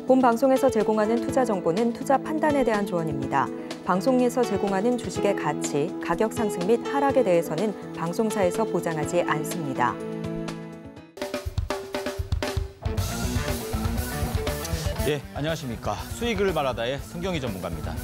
본 방송에서 제공하는 투자 정보는 투자 판단에 대한 조언입니다. 방송에서 제공하는 주식의 가치, 가격 상승 및 하락에 대해서는 방송사에서 보장하지 않습니다. 예, 안녕하십니까. 수익을 말하다의 성경희 전문가입니다.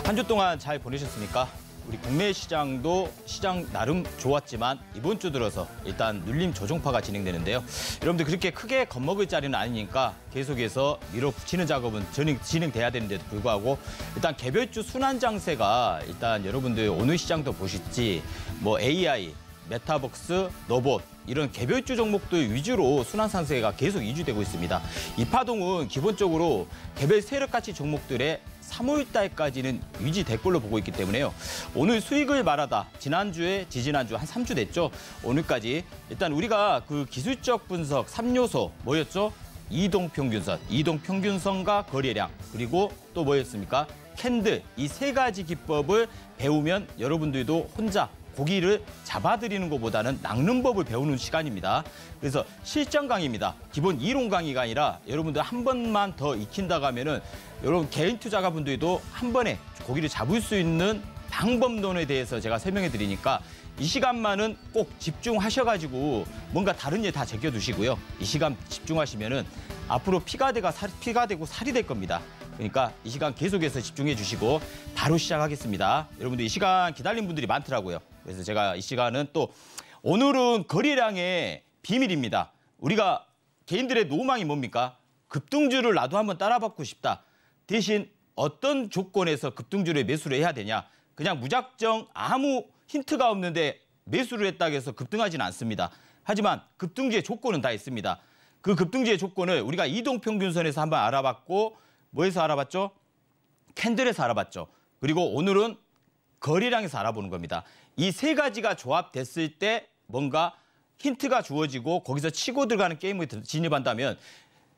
한 주 동안 잘 보내셨습니까? 우리 국내 시장도 시장 나름 좋았지만 이번 주 들어서 일단 눌림 조정파가 진행되는데요. 여러분들 그렇게 크게 겁먹을 자리는 아니니까 계속해서 밀어붙이는 작업은 진행돼야 되는데도 불구하고 일단 개별주 순환 장세가 일단 여러분들 오늘 시장도 보실지 뭐 AI, 메타버스, 로봇 이런 개별주 종목들 위주로 순환 상승세가 계속 유지되고 있습니다. 이 파동은 기본적으로 개별 세력가치 종목들의 3월 달까지는 유지될 걸로 보고 있기 때문에요. 오늘 수익을 말하다 지난주에 지지난주 한 3주 됐죠. 오늘까지 일단 우리가 그 기술적 분석 3요소 뭐였죠? 이동평균선, 이동평균선과 거래량 그리고 또 뭐였습니까? 캔들 이 세 가지 기법을 배우면 여러분들도 혼자 고기를 잡아드리는 것보다는 낚는 법을 배우는 시간입니다. 그래서 실전 강의입니다. 기본 이론 강의가 아니라 여러분들 한 번만 더 익힌다고 하면은 여러분 개인 투자가분들도 한 번에 고기를 잡을 수 있는 방법론에 대해서 제가 설명해 드리니까 이 시간만은 꼭 집중하셔가지고 뭔가 다른 일 다 제껴두시고요. 이 시간 집중하시면은 앞으로 피가 되고 살이 될 겁니다. 그러니까 이 시간 계속해서 집중해 주시고 바로 시작하겠습니다. 여러분들 이 시간 기다린 분들이 많더라고요. 그래서 제가 이 시간은 또 오늘은 거래량의 비밀입니다. 우리가 개인들의 노망이 뭡니까? 급등주를 나도 한번 따라받고 싶다. 대신 어떤 조건에서 급등주를 매수를 해야 되냐? 그냥 무작정 아무 힌트가 없는데 매수를 했다고 해서 급등하지는 않습니다. 하지만 급등주의 조건은 다 있습니다. 그 급등주의 조건을 우리가 이동평균선에서 한번 알아봤고 뭐에서 알아봤죠? 캔들에서 알아봤죠. 그리고 오늘은 거래량에서 알아보는 겁니다. 이 세 가지가 조합됐을 때 뭔가 힌트가 주어지고 거기서 치고 들어가는 게임을 진입한다면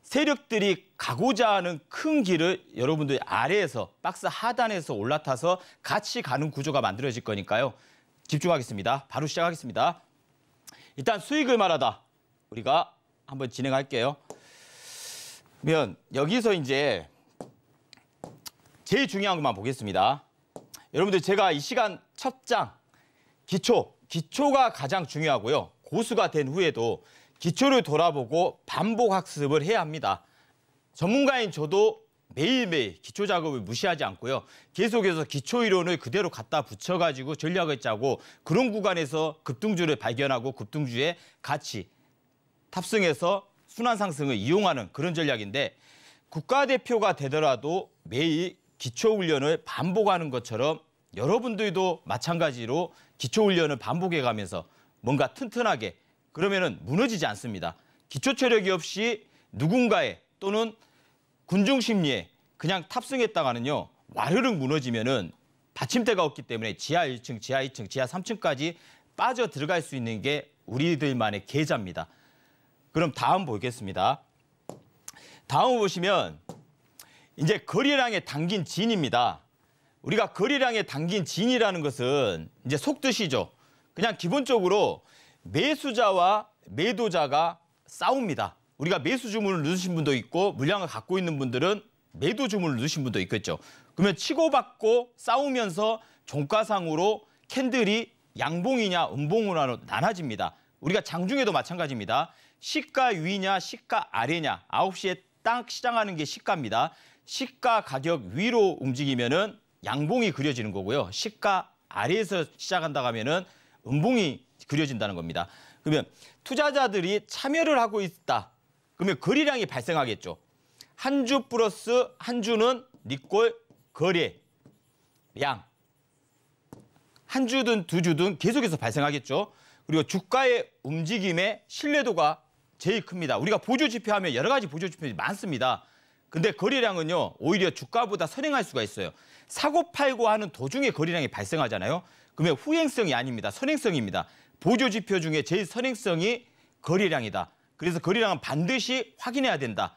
세력들이 가고자 하는 큰 길을 여러분들 아래에서 박스 하단에서 올라타서 같이 가는 구조가 만들어질 거니까요. 집중하겠습니다. 바로 시작하겠습니다. 일단 수익을 말하다 우리가 한번 진행할게요. 그러면 여기서 이제 제일 중요한 것만 보겠습니다. 여러분들 제가 이 시간 첫 장 기초가 가장 중요하고요. 고수가 된 후에도 기초를 돌아보고 반복 학습을 해야 합니다. 전문가인 저도 매일매일 기초 작업을 무시하지 않고요. 계속해서 기초 이론을 그대로 갖다 붙여가지고 전략을 짜고 그런 구간에서 급등주를 발견하고 급등주의 가치 탑승해서 순환 상승을 이용하는 그런 전략인데 국가대표가 되더라도 매일 기초 훈련을 반복하는 것처럼 여러분들도 마찬가지로 기초 훈련을 반복해 가면서 뭔가 튼튼하게 그러면은 무너지지 않습니다. 기초 체력이 없이 누군가의 또는 군중 심리에 그냥 탑승했다가는요. 와르륵 무너지면은 받침대가 없기 때문에 지하 1층, 지하 2층, 지하 3층까지 빠져 들어갈 수 있는 게 우리들만의 계좌입니다. 그럼 다음 보겠습니다. 다음 보시면 이제 거래량에 담긴 진입니다. 우리가 거래량에 담긴 진이라는 것은 이제 속뜻이죠. 그냥 기본적으로 매수자와 매도자가 싸웁니다. 우리가 매수 주문을 넣으신 분도 있고 물량을 갖고 있는 분들은 매도 주문을 넣으신 분도 있겠죠. 그러면 치고받고 싸우면서 종가상으로 캔들이 양봉이냐 음봉으로 나눠집니다. 우리가 장중에도 마찬가지입니다. 시가 위냐 시가 아래냐 9시에 딱 시장하는 게 시가입니다. 시가 가격 위로 움직이면은 양봉이 그려지는 거고요. 시가 아래에서 시작한다고 하면은 음봉이 그려진다는 겁니다. 그러면 투자자들이 참여를 하고 있다. 그러면 거래량이 발생하겠죠. 한 주 플러스 한 주는 리콜 거래량. 한 주든 두 주든 계속해서 발생하겠죠. 그리고 주가의 움직임의 신뢰도가 제일 큽니다. 우리가 보조지표 하면 여러 가지 보조지표들이 많습니다. 근데 거래량은요. 오히려 주가보다 선행할 수가 있어요. 사고 팔고 하는 도중에 거래량이 발생하잖아요. 그러면 후행성이 아닙니다. 선행성입니다. 보조지표 중에 제일 선행성이 거래량이다. 그래서 거래량은 반드시 확인해야 된다.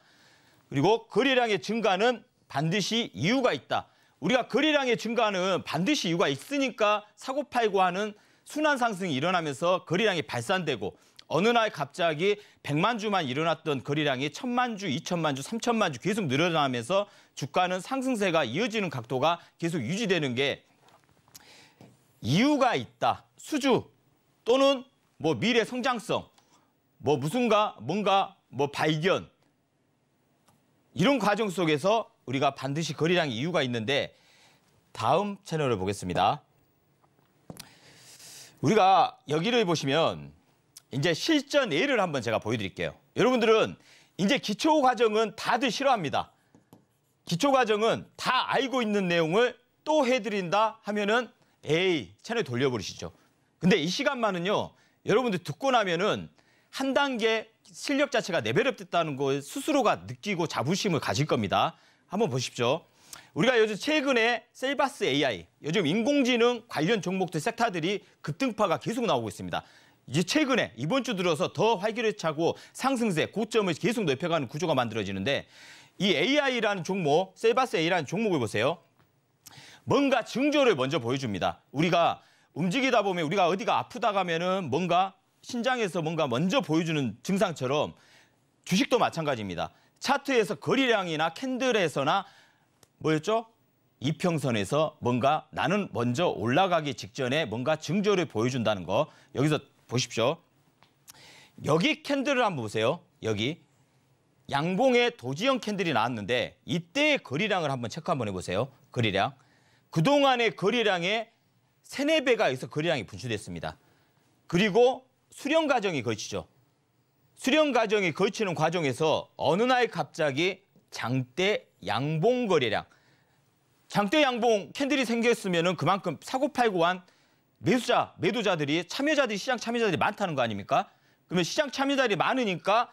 그리고 거래량의 증가는 반드시 이유가 있다. 우리가 거래량의 증가는 반드시 이유가 있으니까 사고 팔고 하는 순환 상승이 일어나면서 거래량이 발산되고 어느 날 갑자기 100만 주만 일어났던 거래량이 1000만 주, 2000만 주, 3000만 주 계속 늘어나면서 주가는 상승세가 이어지는 각도가 계속 유지되는 게 이유가 있다. 수주 또는 뭐 미래 성장성, 뭐 뭔가 발견 이런 과정 속에서 우리가 반드시 거래량이 이유가 있는데 다음 채널을 보겠습니다. 우리가 여기를 보시면 이제 실전 예를 한번 제가 보여드릴게요. 여러분들은 이제 기초 과정은 다들 싫어합니다. 기초 과정은 다 알고 있는 내용을 또 해드린다 하면은 에이 채널 돌려버리시죠. 근데 이 시간만은요. 여러분들 듣고 나면은 한 단계 실력 자체가 레벨업 됐다는 걸 스스로가 느끼고 자부심을 가질 겁니다. 한번 보십시오. 우리가 요즘 최근에 셀바스 AI, 요즘 인공지능 관련 종목들 섹터들이 급등파가 계속 나오고 있습니다. 이제 최근에 이번 주 들어서 더 활기차고 상승세, 고점을 계속 높여가는 구조가 만들어지는데 이 AI라는 종목, 셀바스 AI라는 종목을 보세요. 뭔가 징조를 먼저 보여줍니다. 우리가 움직이다 보면 우리가 어디가 아프다 가면은 뭔가 신장에서 뭔가 먼저 보여주는 증상처럼 주식도 마찬가지입니다. 차트에서 거래량이나 캔들에서나 뭐였죠? 이평선에서 뭔가 나는 먼저 올라가기 직전에 뭔가 징조를 보여준다는 거. 여기서 보십시오. 여기 캔들을 한번 보세요. 여기 양봉의 도지형 캔들이 나왔는데 이때의 거래량을 한번 체크 한번 해보세요. 거래량. 그동안의 거래량의 3, 4배가 여기서 거래량이 분출됐습니다. 그리고 수렴 과정이 걸치죠. 수렴 과정이 걸치는 과정에서 어느 날 갑자기 장대 양봉 거래량. 장대 양봉 캔들이 생겼으면 그만큼 사고팔고 한 매도자들이 시장 참여자들이 많다는 거 아닙니까? 그러면 시장 참여자들이 많으니까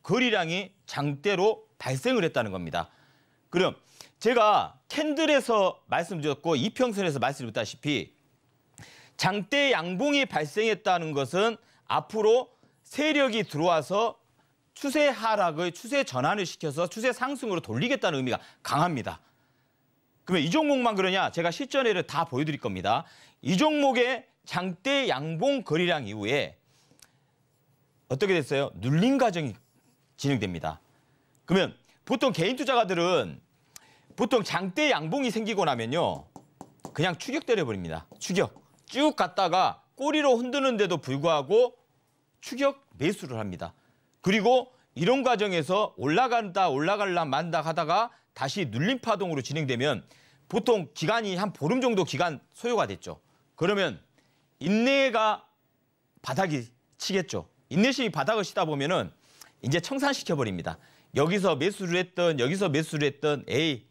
거래량이 장대로 발생을 했다는 겁니다. 그럼 제가 캔들에서 말씀드렸고 이평선에서 말씀드렸다시피 장대 양봉이 발생했다는 것은 앞으로 세력이 들어와서 추세 하락을 추세 전환을 시켜서 추세 상승으로 돌리겠다는 의미가 강합니다. 그러면 이 종목만 그러냐? 제가 실전에를 다 보여드릴 겁니다. 이 종목의 장대 양봉 거래량 이후에 어떻게 됐어요? 눌림 과정이 진행됩니다. 그러면 보통 개인 투자가들은 보통 장대 양봉이 생기고 나면요. 그냥 추격 때려버립니다. 추격. 쭉 갔다가 꼬리로 흔드는데도 불구하고 추격 매수를 합니다. 그리고 이런 과정에서 올라갈라 만다 하다가 다시 눌림 파동으로 진행되면 보통 기간이 한 보름 정도 기간 소요가 됐죠. 그러면 인내가 바닥이 치겠죠. 인내심이 바닥을 치다 보면은 이제 청산시켜버립니다. 여기서 매수를 했던 에이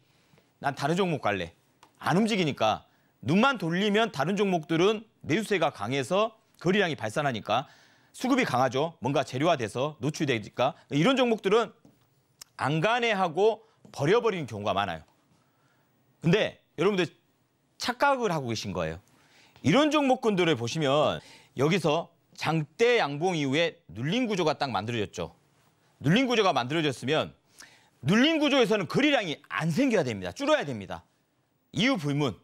난 다른 종목 갈래. 안 움직이니까 눈만 돌리면 다른 종목들은 매수세가 강해서 거래량이 발산하니까 수급이 강하죠. 뭔가 재료화돼서 노출되니까 이런 종목들은 안간해하고 버려버리는 경우가 많아요. 근데 여러분들 착각을 하고 계신 거예요. 이런 종목군들을 보시면 여기서 장대 양봉 이후에 눌림 구조가 딱 만들어졌죠. 눌림 구조가 만들어졌으면 눌림 구조에서는 거래량이 안 생겨야 됩니다. 줄어야 됩니다. 이유 불문.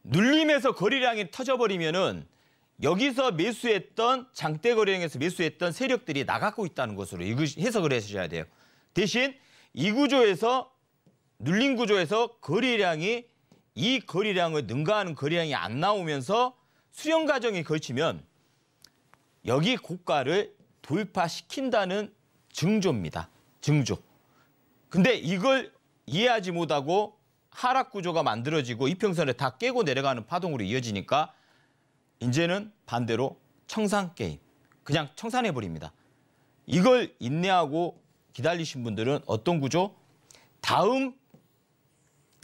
눌림에서 거래량이 터져버리면은 여기서 매수했던 장대 거래량에서 매수했던 세력들이 나가고 있다는 것으로 해석을 해주셔야 돼요. 대신 이 구조에서 눌림 구조에서 거래량이 이 거래량을 능가하는 거래량이 안 나오면서 수렴 과정이 걸치면 여기 고가를 돌파시킨다는 징조입니다. 징조. 근데 이걸 이해하지 못하고 하락 구조가 만들어지고 이평선을 다 깨고 내려가는 파동으로 이어지니까 이제는 반대로 청산 게임. 그냥 청산해버립니다. 이걸 인내하고 기다리신 분들은 어떤 구조? 다음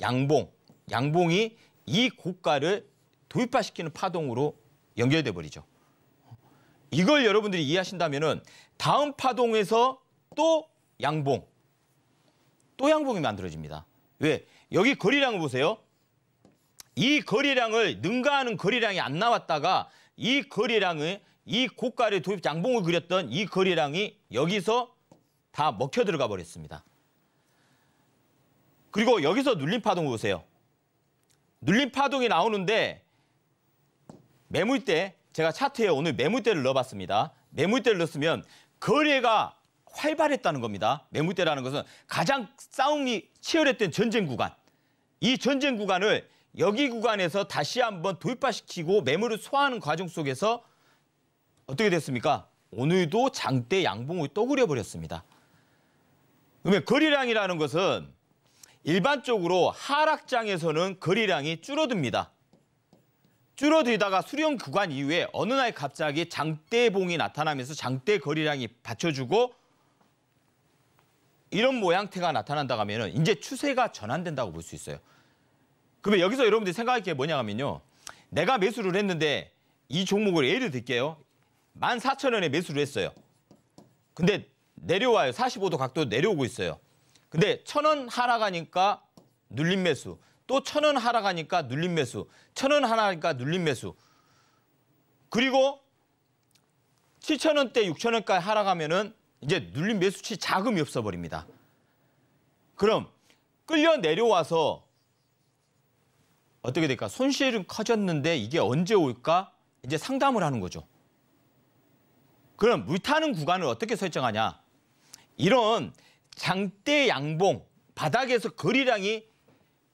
양봉이 이 고가를 돌파시키는 파동으로 연결돼 버리죠. 이걸 여러분들이 이해하신다면은 다음 파동에서 또 양봉이 만들어집니다. 왜? 여기 거래량을 보세요. 이 거래량을 능가하는 거래량이 안 나왔다가 이 거래량을 이 고가를 양봉을 그렸던 이 거래량이 여기서 다 먹혀 들어가 버렸습니다. 그리고 여기서 눌림 파동을 보세요. 눌림 파동이 나오는데 매물대, 제가 차트에 오늘 매물대를 넣어봤습니다. 매물대를 넣었으면 거래가 활발했다는 겁니다. 매물대라는 것은 가장 싸움이 치열했던 전쟁 구간. 이 전쟁 구간을 여기 구간에서 다시 한번 돌파시키고 매물을 소화하는 과정 속에서 어떻게 됐습니까? 오늘도 장대 양봉을 또 그려버렸습니다. 그러면 거래량이라는 것은 일반적으로 하락장에서는 거래량이 줄어듭니다. 줄어들다가 수렴 구간 이후에 어느 날 갑자기 장대봉이 나타나면서 장대 거래량이 받쳐주고 이런 모양태가 나타난다고 하면 이제 추세가 전환된다고 볼 수 있어요. 그러면 여기서 여러분들이 생각할 게 뭐냐 하면요. 내가 매수를 했는데 이 종목을 예를 들게요. 14,000원에 매수를 했어요. 근데 내려와요. 45도 각도 내려오고 있어요. 근데 1,000원 하락하니까 눌림 매수. 또 1,000원 하락하니까 눌림 매수. 1,000원 하락하니까 눌림 매수. 그리고 7,000원대, 6,000원까지 하락하면은 이제 눌림 매수치 자금이 없어버립니다. 그럼 끌려 내려와서 어떻게 될까? 손실은 커졌는데 이게 언제 올까? 이제 상담을 하는 거죠. 그럼 물타는 구간을 어떻게 설정하냐? 이런 장대 양봉, 바닥에서 거래량이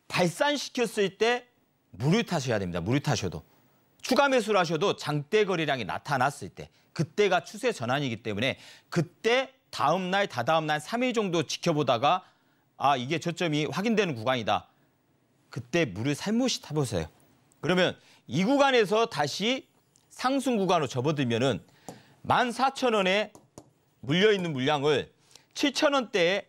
발산시켰을 때 물을 타셔야 됩니다. 물을 타셔도. 추가 매수를 하셔도 장대 거래량이 나타났을 때 그때가 추세 전환이기 때문에 그때 다음 날, 다다음 날 3일 정도 지켜보다가 아 이게 저점이 확인되는 구간이다. 그때 물을 살못이 타보세요. 그러면 이 구간에서 다시 상승 구간으로 접어들면은 14,000원에 물려있는 물량을 7,000원대에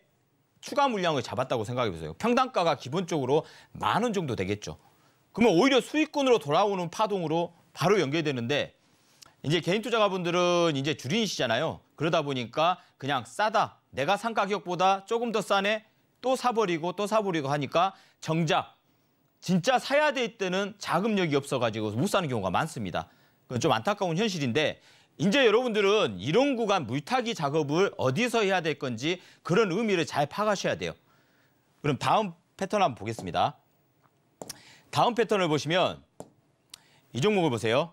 추가 물량을 잡았다고 생각해 보세요. 평당가가 기본적으로 10,000원 정도 되겠죠. 그러면 오히려 수익권으로 돌아오는 파동으로 바로 연결되는데 이제 개인 투자가분들은 이제 주린이시잖아요. 그러다 보니까 그냥 싸다. 내가 산 가격보다 조금 더 싸네. 또 사버리고 또 사버리고 하니까 정작 진짜 사야 될 때는 자금력이 없어가지고 못 사는 경우가 많습니다. 그건 좀 안타까운 현실인데 이제 여러분들은 이런 구간 물타기 작업을 어디서 해야 될 건지 그런 의미를 잘 파악하셔야 돼요. 그럼 다음 패턴 한번 보겠습니다. 다음 패턴을 보시면 이 종목을 보세요.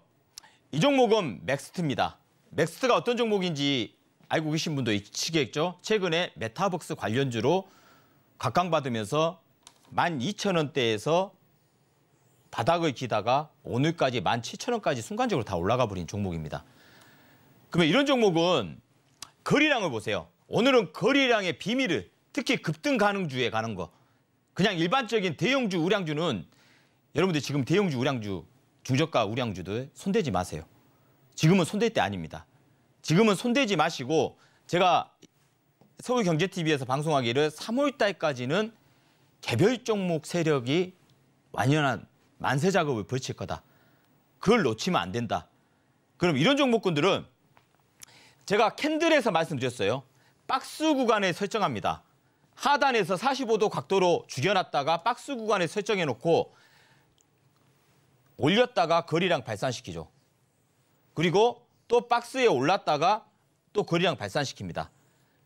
이 종목은 맥스트입니다. 맥스트가 어떤 종목인지 알고 계신 분도 있으시겠죠. 최근에 메타버스 관련주로 각광받으면서 12,000원대에서 바닥을 기다가 오늘까지 17,000원까지 순간적으로 다 올라가 버린 종목입니다. 그러면 이런 종목은 거래량을 보세요. 오늘은 거래량의 비밀을 특히 급등 가능주에 가는 거. 그냥 일반적인 대형주, 우량주는 여러분들 지금 대형주, 우량주, 중저가 우량주들 손대지 마세요. 지금은 손댈 때 아닙니다. 지금은 손대지 마시고 제가 서울경제TV에서 방송하기를 3월 달까지는 개별 종목 세력이 완연한 만세 작업을 벌칠 거다. 그걸 놓치면 안 된다. 그럼 이런 종목군들은 제가 캔들에서 말씀드렸어요. 박스 구간에 설정합니다. 하단에서 45도 각도로 줄여놨다가 박스 구간에 설정해놓고 올렸다가 거래량 발산시키죠. 그리고 또 박스에 올랐다가 또 거래량 발산시킵니다.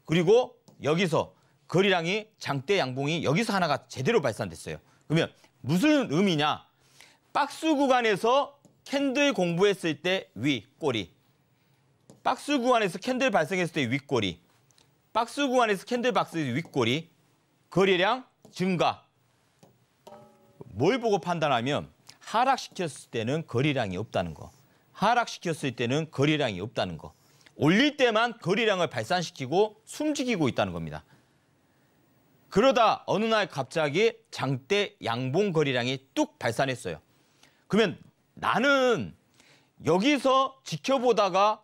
그리고 여기서 거래량이 장대 양봉이 여기서 하나가 제대로 발산됐어요. 그러면 무슨 의미냐? 박스 구간에서 캔들 공부했을 때 위, 꼬리. 박스 구간에서 캔들 발생했을 때 윗꼬리. 박스 구간에서 캔들 박스 윗꼬리. 거래량 증가. 뭘 보고 판단하면 하락시켰을 때는 거래량이 없다는 거. 하락시켰을 때는 거래량이 없다는 거. 올릴 때만 거래량을 발산시키고 숨지기고 있다는 겁니다. 그러다 어느 날 갑자기 장대 양봉 거래량이 뚝 발산했어요. 그러면 나는 여기서 지켜보다가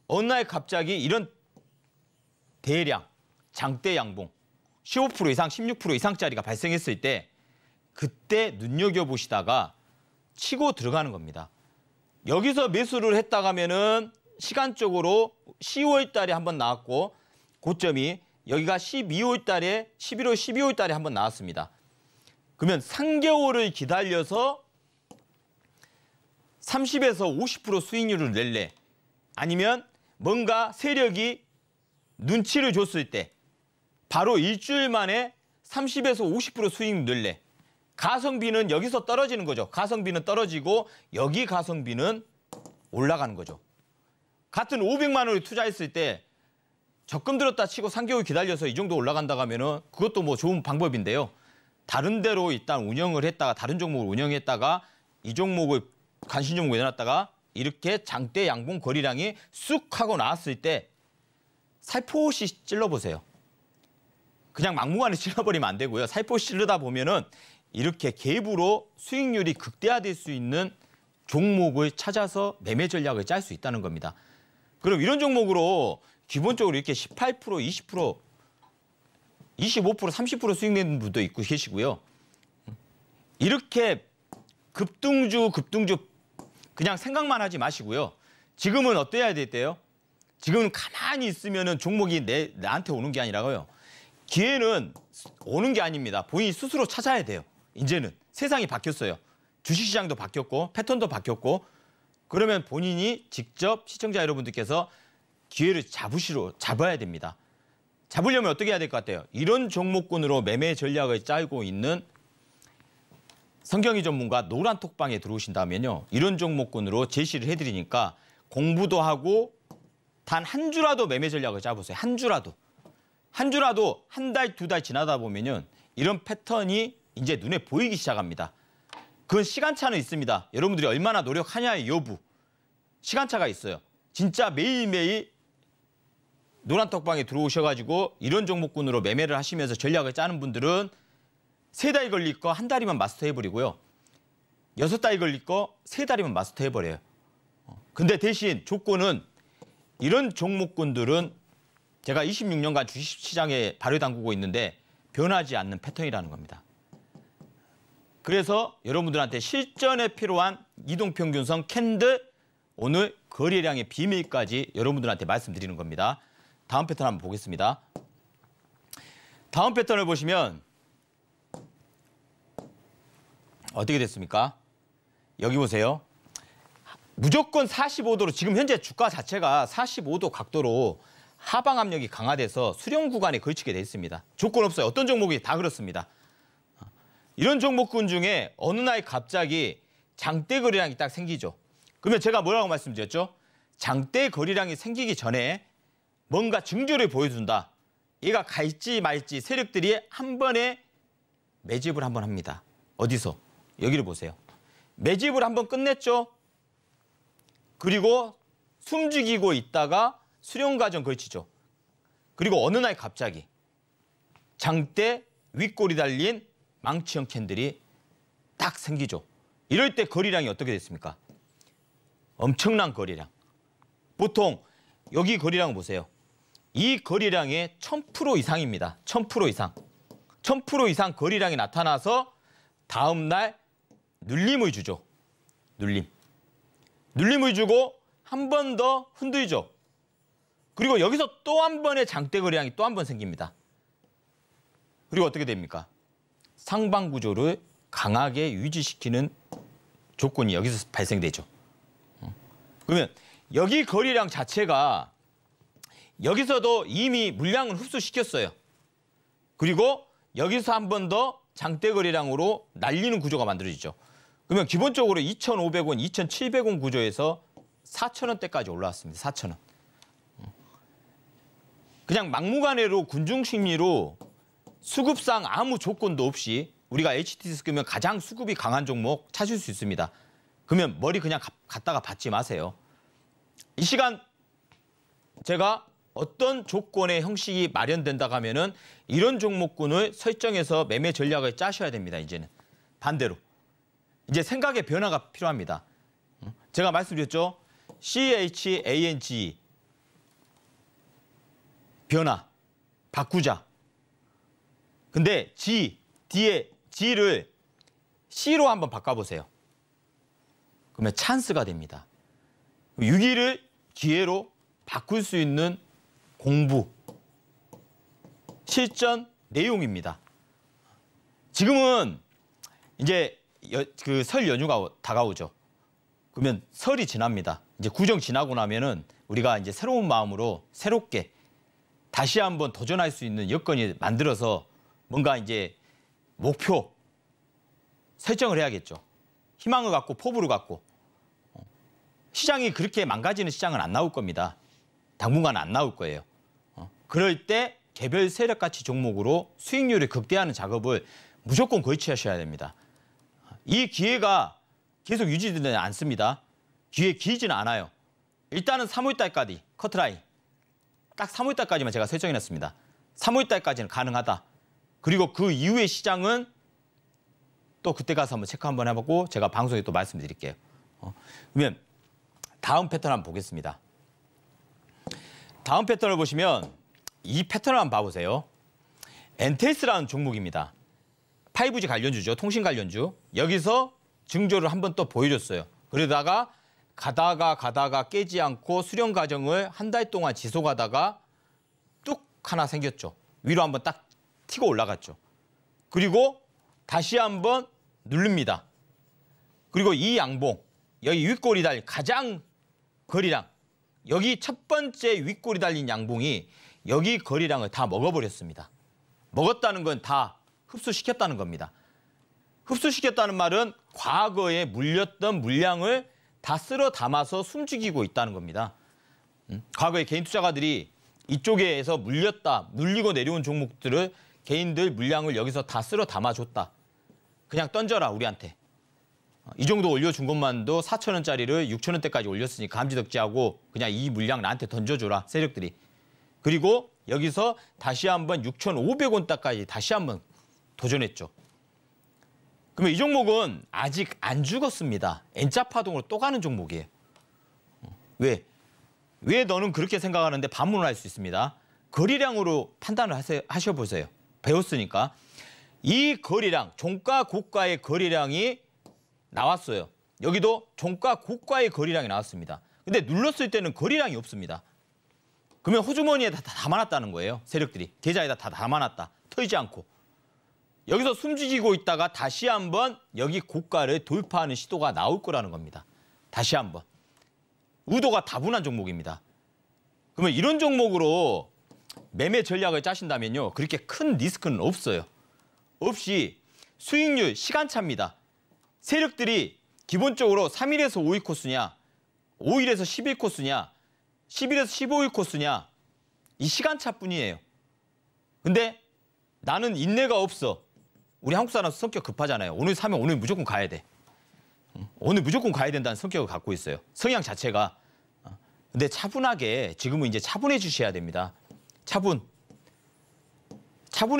어느 날 갑자기 이런 대량 장대 양봉 15% 이상, 16% 이상짜리가 발생했을 때 그때 눈여겨보시다가 치고 들어가는 겁니다. 여기서 매수를 했다가 하면은 시간적으로 10월 달에 한번 나왔고 고점이 여기가 12월 달에 11월, 12월 달에 한번 나왔습니다. 그러면 3개월을 기다려서 30에서 50% 수익률을 낼래? 아니면 뭔가 세력이 눈치를 줬을 때 바로 일주일 만에 30에서 50% 수익 늘래? 가성비는 여기서 떨어지는 거죠. 가성비는 떨어지고 여기 가성비는 올라가는 거죠. 같은 500만 원을 투자했을 때 적금 들었다 치고 3개월 기다려서 이 정도 올라간다고 하면은 그것도 뭐 좋은 방법인데요. 다른 데로 일단 운영을 했다가 다른 종목을 운영했다가 이 종목을 관심 종목에 내놨다가 이렇게 장대 양봉 거래량이 쑥 하고 나왔을 때 살포시 찔러보세요. 그냥 막무가내 찔러버리면 안 되고요. 살포시 찔르다 보면은 이렇게 갭으로 수익률이 극대화될 수 있는 종목을 찾아서 매매 전략을 짤 수 있다는 겁니다. 그럼 이런 종목으로 기본적으로 이렇게 18%, 20%, 25%, 30% 수익 내는 분도 있고 계시고요. 이렇게 급등주 그냥 생각만 하지 마시고요. 지금은 어때야 될때요? 지금은 가만히 있으면은 종목이 나한테 오는 게 아니라고요. 기회는 오는 게 아닙니다. 본인이 스스로 찾아야 돼요. 이제는 세상이 바뀌었어요. 주식시장도 바뀌었고 패턴도 바뀌었고 그러면 본인이 직접 시청자 여러분들께서 기회를 잡아야 됩니다. 잡으려면 어떻게 해야 될 것 같아요? 이런 종목군으로 매매 전략을 짜고 있는 성경이 전문가 노란톡방에 들어오신다면요. 이런 종목군으로 제시를 해드리니까 공부도 하고 단 한 주라도 매매 전략을 짜보세요. 한 주라도. 한 주라도 한 달, 두 달 지나다 보면은 이런 패턴이 이제 눈에 보이기 시작합니다. 그건 시간차는 있습니다. 여러분들이 얼마나 노력하냐의 여부. 시간차가 있어요. 진짜 매일매일 노란톡방에 들어오셔가지고 이런 종목군으로 매매를 하시면서 전략을 짜는 분들은 3달 걸릴 거 한 달이면 마스터해버리고요. 6달 걸릴 거 3달이면 마스터해버려요. 근데 대신 조건은 이런 종목군들은 제가 26년간 주식시장에 발을 담그고 있는데 변하지 않는 패턴이라는 겁니다. 그래서 여러분들한테 실전에 필요한 이동평균선 캔들 오늘 거래량의 비밀까지 여러분들한테 말씀드리는 겁니다. 다음 패턴 한번 보겠습니다. 다음 패턴을 보시면 어떻게 됐습니까? 여기 보세요. 무조건 45도로 지금 현재 주가 자체가 45도 각도로 하방 압력이 강화돼서 수렴 구간에 걸치게 돼 있습니다. 조건 없어요. 어떤 종목이 다 그렇습니다. 이런 종목군 중에 어느 날 갑자기 장대 거래량이 딱 생기죠. 그러면 제가 뭐라고 말씀드렸죠? 장대 거래량이 생기기 전에 뭔가 징조를 보여준다. 얘가 갈지 말지 세력들이 한 번에 매집을 한번 합니다. 어디서? 여기를 보세요. 매집을 한번 끝냈죠. 그리고 숨죽이고 있다가 수렴 과정 걸치죠. 그리고 어느 날 갑자기 장대 윗골이 달린 망치형 캔들이 딱 생기죠. 이럴 때 거래량이 어떻게 됐습니까? 엄청난 거래량. 보통 여기 거래량 보세요. 이 거래량의 1000% 이상입니다. 1000% 이상. 1000% 이상 거래량이 나타나서 다음 날 눌림을 주죠. 눌림. 눌림을 주고 한 번 더 흔들죠. 그리고 여기서 또 한 번의 장대 거래량이 또 한 번 생깁니다. 그리고 어떻게 됩니까? 상방 구조를 강하게 유지시키는 조건이 여기서 발생되죠. 그러면 여기 거래량 자체가 여기서도 이미 물량을 흡수시켰어요. 그리고 여기서 한 번 더 장대 거래량으로 날리는 구조가 만들어지죠. 그러면 기본적으로 2,500원, 2,700원 구조에서 4,000원대까지 올라왔습니다. 4,000원. 그냥 막무가내로 군중심리로 수급상 아무 조건도 없이 우리가 HTS 끄면 가장 수급이 강한 종목 찾을 수 있습니다. 그러면 머리 그냥 갖다가 받지 마세요. 이 시간 제가 어떤 조건의 형식이 마련된다고 하면은 이런 종목군을 설정해서 매매 전략을 짜셔야 됩니다. 이제는 반대로. 이제 생각의 변화가 필요합니다. 제가 말씀드렸죠. CHANG 변화, 바꾸자. 근데 G, D의 G를 C로 한번 바꿔보세요. 그러면 찬스가 됩니다. 위기를 기회로 바꿀 수 있는 공부, 실전 내용입니다. 지금은 이제 그 설 연휴가 다가오죠. 그러면 설이 지납니다. 이제 구정 지나고 나면은 우리가 이제 새로운 마음으로 새롭게 다시 한번 도전할 수 있는 여건이 만들어서 뭔가 이제 목표 설정을 해야겠죠. 희망을 갖고 포부를 갖고 시장이 그렇게 망가지는 시장은 안 나올 겁니다. 당분간 안 나올 거예요. 그럴 때 개별 세력 가치 종목으로 수익률을 극대화하는 작업을 무조건 거치하셔야 됩니다. 이 기회가 계속 유지되지 않습니다. 기회 길지는 않아요. 일단은 3월달까지 커트라인. 딱 3월달까지만 제가 설정해놨습니다. 3월달까지는 가능하다. 그리고 그 이후의 시장은 또 그때 가서 한번 체크 한번 해보고 제가 방송에 또 말씀드릴게요. 그러면 다음 패턴 한번 보겠습니다. 다음 패턴을 보시면 이 패턴을 한번 봐보세요. 엔텔스라는 종목입니다. 5G 관련주죠. 통신 관련주. 여기서 증조를 한번 또 보여줬어요. 그러다가 가다가 깨지 않고 수렴 과정을 한 달 동안 지속하다가 뚝 하나 생겼죠. 위로 한번 딱 튀고 올라갔죠. 그리고 다시 한번 누릅니다. 그리고 이 양봉, 여기 윗골이 달린 가장 거리량, 여기 첫 번째 윗골이 달린 양봉이 여기 거리량을 다 먹어버렸습니다. 먹었다는 건 다 흡수시켰다는 겁니다. 흡수시켰다는 말은 과거에 물렸던 물량을 다 쓸어 담아서 숨죽이고 있다는 겁니다. 과거에 개인 투자가들이 이쪽에서 물리고 내려온 종목들을 개인들 물량을 여기서 다 쓸어 담아줬다. 그냥 던져라 우리한테. 이 정도 올려준 것만도 4,000원짜리를 6,000원대까지 올렸으니까 감지덕지하고 그냥 이 물량 나한테 던져줘라 세력들이. 그리고 여기서 다시 한번 6,500원대까지 다시 한번 도전했죠. 그러면 이 종목은 아직 안 죽었습니다. N자 파동으로 또 가는 종목이에요. 왜? 왜 너는 그렇게 생각하는데 반문을 할 수 있습니다. 거리량으로 판단을 하셔보세요. 배웠으니까. 이 거리량, 종가 고가의 거리량이 나왔어요. 여기도 종가 고가의 거리량이 나왔습니다. 근데 눌렀을 때는 거리량이 없습니다. 그러면 호주머니에 다 담아놨다는 거예요. 세력들이. 계좌에다 다 담아놨다. 털지 않고. 여기서 숨죽이고 있다가 다시 한번 여기 고가를 돌파하는 시도가 나올 거라는 겁니다. 다시 한번. 의도가 다분한 종목입니다. 그러면 이런 종목으로 매매 전략을 짜신다면요. 그렇게 큰 리스크는 없어요. 없이 수익률 시간차입니다. 세력들이 기본적으로 3일에서 5일 코스냐, 5일에서 10일 코스냐, 10일에서 15일 코스냐, 이 시간차뿐이에요. 근데 나는 인내가 없어. 우리 한국 사람 성격 급하잖아요. 오늘 사면 오늘 무조건 가야 돼. 오늘 무조건 가야 된다는 성격을 갖고 있어요. 성향 자체가. 근데 차분하게 지금은 이제 차분해 주셔야 됩니다. 차분해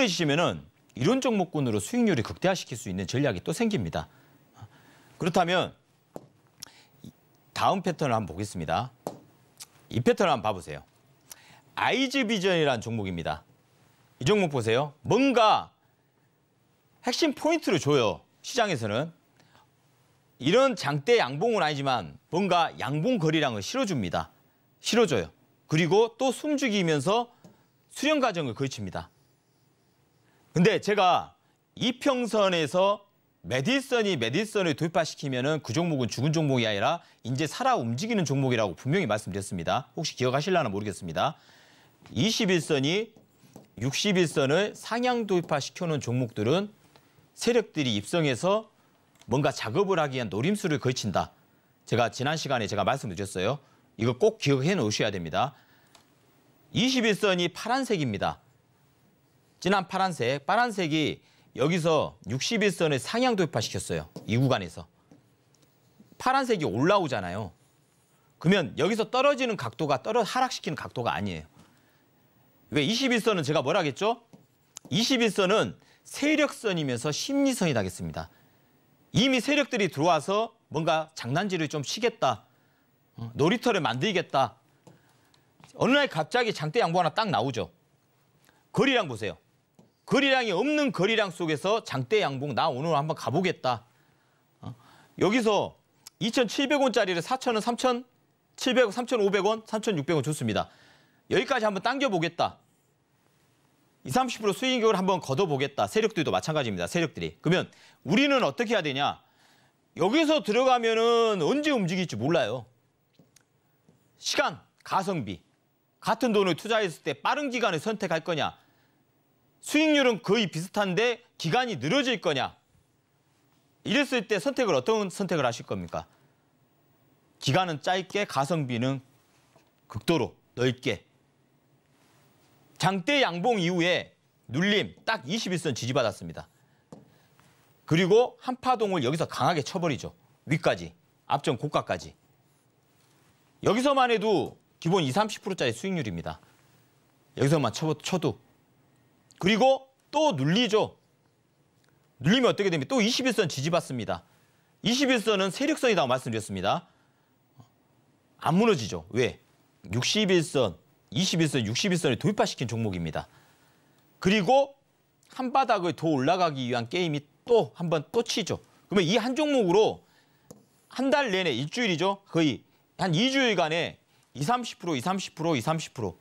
주시면은 이런 종목군으로 수익률을 극대화시킬 수 있는 전략이 또 생깁니다. 그렇다면 다음 패턴을 한번 보겠습니다. 이 패턴을 한번 봐보세요. 아이즈비전이라는 종목입니다. 이 종목 보세요. 뭔가 핵심 포인트를 줘요. 시장에서는. 이런 장대 양봉은 아니지만 뭔가 양봉 거리량을 실어줍니다. 실어줘요. 그리고 또 숨죽이면서 수렴 과정을 거칩니다. 근데 제가 이평선에서 메디슨을 돌파시키면은 그 종목은 죽은 종목이 아니라 이제 살아 움직이는 종목이라고 분명히 말씀드렸습니다. 혹시 기억하실려나 모르겠습니다. 21선이 61선을 상향 돌파시켜놓은 종목들은 세력들이 입성해서 뭔가 작업을 하기 위한 노림수를 걸친다. 제가 지난 시간에 제가 말씀드렸어요. 이거 꼭 기억해 놓으셔야 됩니다. 21선이 파란색입니다. 진한 파란색. 파란색이 여기서 61선을 상향 돌파시켰어요. 이 구간에서. 파란색이 올라오잖아요. 그러면 여기서 떨어지는 각도가 하락시키는 각도가 아니에요. 왜 21선은 제가 뭐라 하겠죠? 21선은 세력선이면서 심리선이 나겠습니다. 이미 세력들이 들어와서 뭔가 장난질을 좀 치겠다. 놀이터를 만들겠다. 어느 날 갑자기 장대 양봉 하나 딱 나오죠. 거리량 보세요. 거리량이 없는 거리량 속에서 장대 양봉 나 오늘 한번 가보겠다. 여기서 2,700원짜리를 4,000원, 3,700원, 3,500원, 3,600원 줬습니다. 여기까지 한번 당겨보겠다. 20, 30% 수익을 한번 걷어보겠다. 세력들도 마찬가지입니다. 세력들이. 그러면 우리는 어떻게 해야 되냐? 여기서 들어가면은 언제 움직일지 몰라요. 시간, 가성비. 같은 돈을 투자했을 때 빠른 기간을 선택할 거냐? 수익률은 거의 비슷한데 기간이 늘어질 거냐? 이랬을 때 어떤 선택을 하실 겁니까? 기간은 짧게, 가성비는 극도로 넓게. 장대 양봉 이후에 눌림 딱 21선 지지받았습니다. 그리고 한파동을 여기서 강하게 쳐버리죠. 위까지, 앞전 고가까지. 여기서만 해도 기본 20, 30%짜리 수익률입니다. 여기서만 쳐도. 그리고 또 눌리죠. 눌리면 어떻게 됩니까? 또 21선 지지받습니다. 21선은 세력선이라고 말씀드렸습니다. 안 무너지죠. 왜? 61선, 21선, 61선을 돌파시킨 종목입니다. 그리고 한 바닥을 더 올라가기 위한 게임이 또 한 번 또 치죠. 그러면 이 한 종목으로 한 달 내내 일주일이죠. 거의 한 2주일간에 20, 30%, 20, 30%, 20, 30%.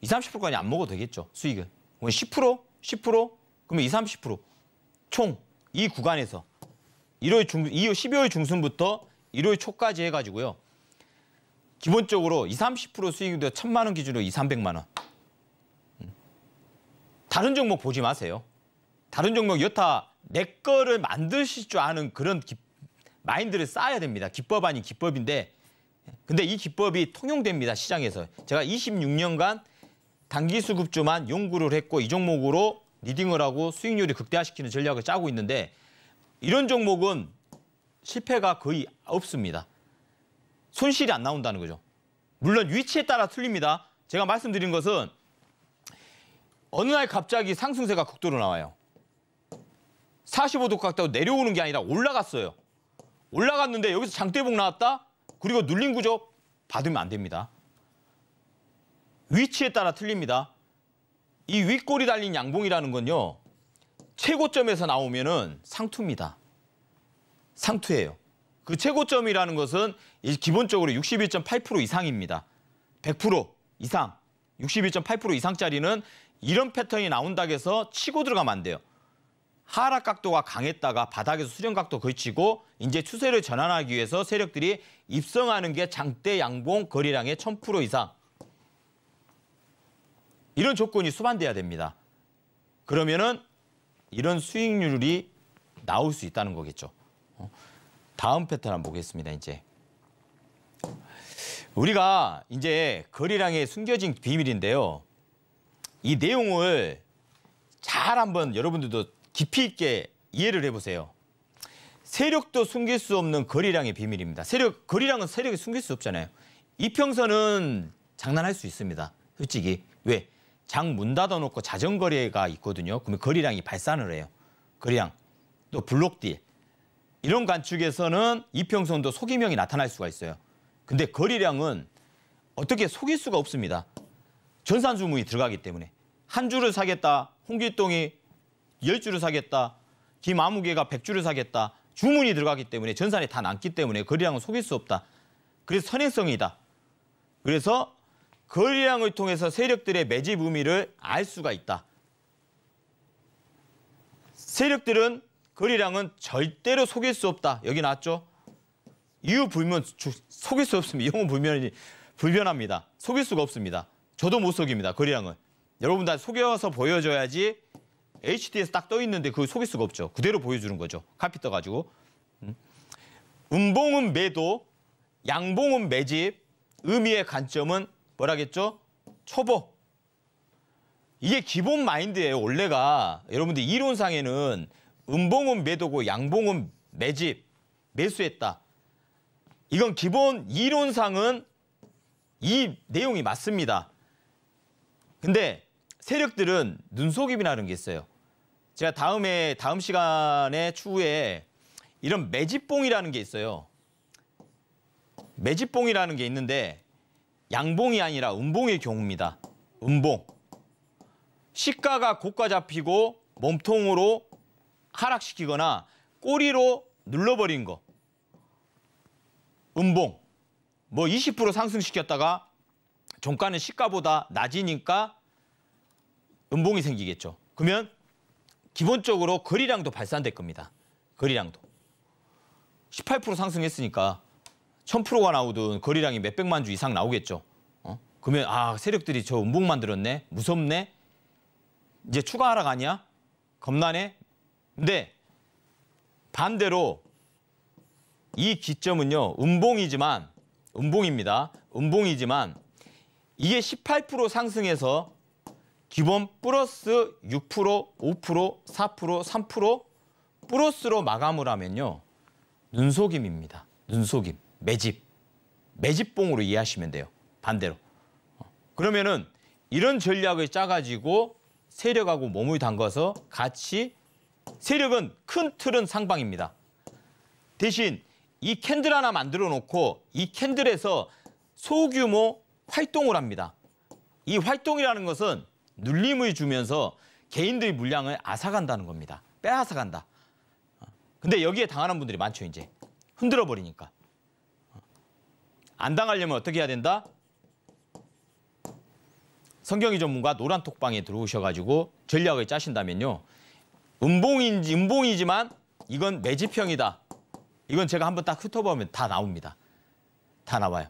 20, 30%까지 안 먹어도 되겠죠. 수익을. 10%, 10%, 그러면 20, 30%. 총 이 구간에서 12월 중순부터 1월 초까지 해가지고요. 기본적으로 20, 30% 수익도 1,000만 원 기준으로 2, 300만 원. 다른 종목 보지 마세요. 다른 종목 여타 내 거를 만드실 줄 아는 그런 마인드를 쌓아야 됩니다. 기법 아닌 기법인데, 근데 이 기법이 통용됩니다. 시장에서. 제가 26년간 단기수급주만 연구를 했고 이 종목으로 리딩을 하고 수익률을 극대화시키는 전략을 짜고 있는데, 이런 종목은 실패가 거의 없습니다. 손실이 안 나온다는 거죠. 물론 위치에 따라 틀립니다. 제가 말씀드린 것은 어느 날 갑자기 상승세가 극도로 나와요. 45도 각도로 내려오는 게 아니라 올라갔어요. 올라갔는데 여기서 장대봉 나왔다? 그리고 눌린 구조 받으면 안 됩니다. 위치에 따라 틀립니다. 이 윗골이 달린 양봉이라는 건요, 최고점에서 나오면은 상투입니다. 상투예요. 그 최고점이라는 것은 기본적으로 61.8% 이상입니다. 100% 이상, 61.8% 이상짜리는 이런 패턴이 나온다고 해서 치고 들어가면 안 돼요. 하락 각도가 강했다가 바닥에서 수렴 각도 걸치고 이제 추세를 전환하기 위해서 세력들이 입성하는 게 장대 양봉 거래량의 1000% 이상. 이런 조건이 수반돼야 됩니다. 그러면은 이런 수익률이 나올 수 있다는 거겠죠. 다음 패턴 한번 보겠습니다. 이제 우리가 이제 거래량에 숨겨진 비밀인데요. 이 내용을 잘 한번 여러분들도 깊이 있게 이해를 해보세요. 세력도 숨길 수 없는 거래량의 비밀입니다. 거래량은 세력이 숨길 수 없잖아요. 이평선은 장난할 수 있습니다. 솔직히. 왜? 장 문 닫아놓고 자전거래가 있거든요. 그러면 거래량이 발산을 해요. 거래량. 또 블록딜. 이런 관측에서는 이평선도 속임형이 나타날 수가 있어요. 근데 거래량은 어떻게 속일 수가 없습니다. 전산주문이 들어가기 때문에. 한 주를 사겠다. 홍길동이 10주를 사겠다. 김아무개가 100주를 사겠다. 주문이 들어가기 때문에 전산에 다 남기 때문에 거래량은 속일 수 없다. 그래서 선행성이다. 그래서 거래량을 통해서 세력들의 매집 의미를 알 수가 있다. 세력들은 거래량은 절대로 속일 수 없다. 여기 나왔죠? 이유 불면 속일 수 없습니다. 이용은 불변합니다. 속일 수가 없습니다. 저도 못 속입니다. 거래량은. 여러분 다 속여서 보여줘야지 HD에서 딱 떠 있는데 그걸 속일 수가 없죠. 그대로 보여주는 거죠. 카피 떠가지고. 음봉은 매도, 양봉은 매집, 의미의 관점은 뭐라겠죠? 초보. 이게 기본 마인드예요. 원래가. 여러분들 이론상에는 음봉은 매도고 양봉은 매집, 매수했다. 이건 기본 이론상은 이 내용이 맞습니다. 근데 세력들은 눈속임이라는 게 있어요. 제가 다음 시간에 추후에 이런 매집봉이라는 게 있어요. 매집봉이라는 게 있는데 양봉이 아니라 음봉의 경우입니다. 음봉. 시가가 고가 잡히고 몸통으로 하락시키거나 꼬리로 눌러버린 거. 음봉. 뭐 20% 상승시켰다가 종가는 시가보다 낮으니까 음봉이 생기겠죠. 그러면 기본적으로 거래량도 발산될 겁니다. 거래량도. 18% 상승했으니까 1000%가 나오든 거래량이 몇백만 주 이상 나오겠죠. 그러면 세력들이 저 음봉 만들었네. 무섭네. 이제 추가 하락 아니야? 겁나네. 근데 반대로 이 기점은요, 음봉입니다. 음봉이지만 이게 18% 상승해서 기본 플러스 6%, 5%, 4%, 3% 플러스로 마감을 하면요. 눈속임입니다. 눈속임, 매집봉으로 이해하시면 돼요. 반대로. 그러면은 이런 전략을 짜가지고 세력하고 몸을 담가서 같이 세력은 큰 틀은 상방입니다. 대신 이 캔들 하나 만들어 놓고 이 캔들에서 소규모 활동을 합니다. 이 활동이라는 것은 눌림을 주면서 개인들의 물량을 앗아간다는 겁니다. 빼앗아간다. 근데 여기에 당하는 분들이 많죠, 이제. 흔들어 버리니까. 안 당하려면 어떻게 해야 된다? 성경이 전문가 노란톡방에 들어오셔가지고 전략을 짜신다면요. 음봉이지만 이건 매집형이다. 이건 제가 한번 딱 훑어보면 다 나옵니다. 다 나와요.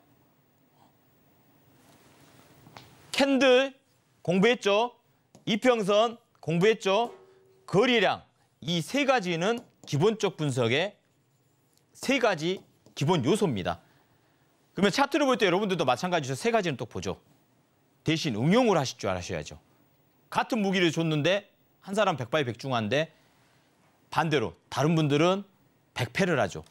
캔들 공부했죠? 이평선 공부했죠? 거리량 이 세 가지는 기본적 분석의 세 가지 기본 요소입니다. 그러면 차트를 볼 때 여러분들도 마찬가지로 세 가지는 또 보죠. 대신 응용을 하실 줄 아셔야죠. 같은 무기를 줬는데 한 사람 백발백중한데 반대로 다른 분들은 백패를 하죠.